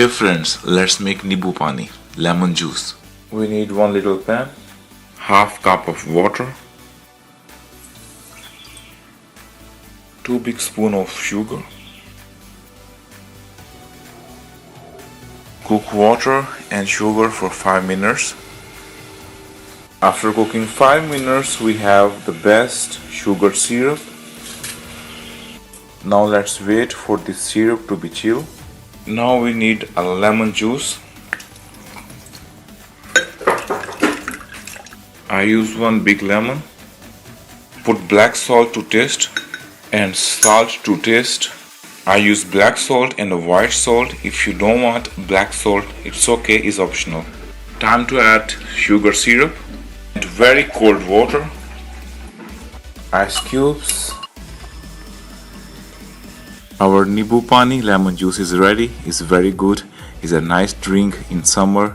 Hey friends, let's make Nibu Pani, lemon juice. We need 1 little pan, half cup of water, 2 big spoon of sugar. Cook water and sugar for 5 minutes. After cooking 5 minutes, we have the best sugar syrup. Now let's wait for this syrup to be chill. Now we need a lemon juice. I use 1 big lemon. Put black salt to taste and salt to taste. I use black salt and a white salt. If you don't want black salt, it's okay, it's optional. Time to add sugar syrup and very cold water. Ice cubes. Our Nibu Pani lemon juice is ready. It's very good. It's a nice drink in summer.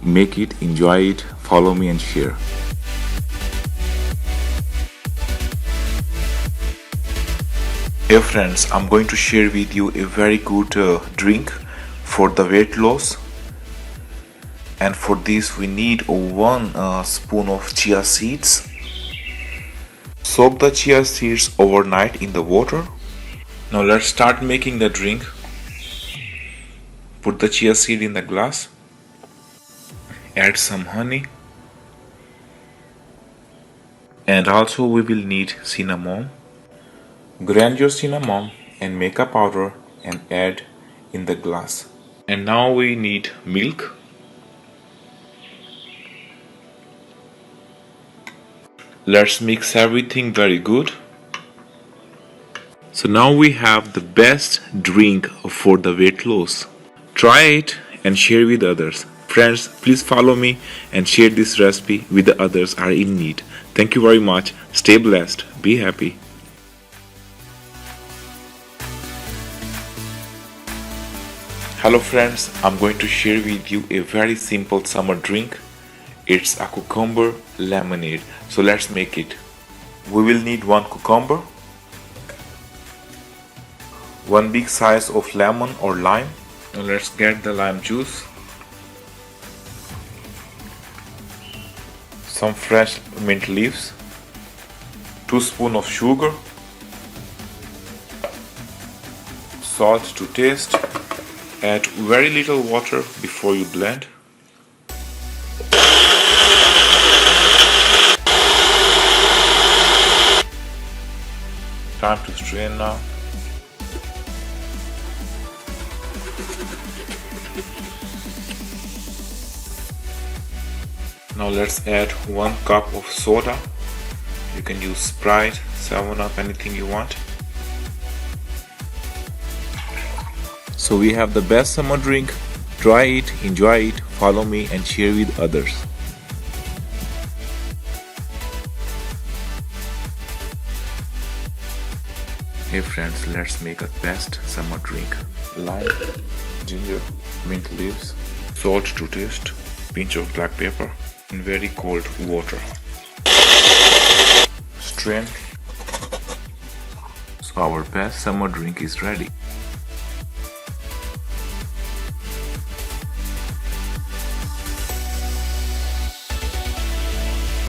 Make it, enjoy it, follow me and share. Hey friends, I'm going to share with you a very good drink for the weight loss. And for this we need 1 spoon of chia seeds. Soak the chia seeds overnight in the water. Now let's start making the drink. Put the chia seed in the glass. Add some honey. And also we will need cinnamon. Grind your cinnamon and make a powder and add in the glass. And now we need milk. Let's mix everything very good. So now we have the best drink for the weight loss. Try it and share with others. Friends, please follow me and share this recipe with the others are in need. Thank you very much. Stay blessed. Be happy. Hello friends, I'm going to share with you a very simple summer drink. It's a cucumber lemonade. So let's make it. We will need 1 cucumber, 1 big size of lemon or lime. Now let's get the lime juice. Some fresh mint leaves, 2 spoons of sugar, salt to taste. Add very little water before you blend. Time to strain now. Now let's add 1 cup of soda. You can use Sprite, 7-Up, anything you want. So we have the best summer drink. Try it, enjoy it, follow me and share with others. Hey friends, let's make a best summer drink. Lime, ginger, mint leaves, salt to taste, pinch of black pepper and very cold water. Strain. So our best summer drink is ready.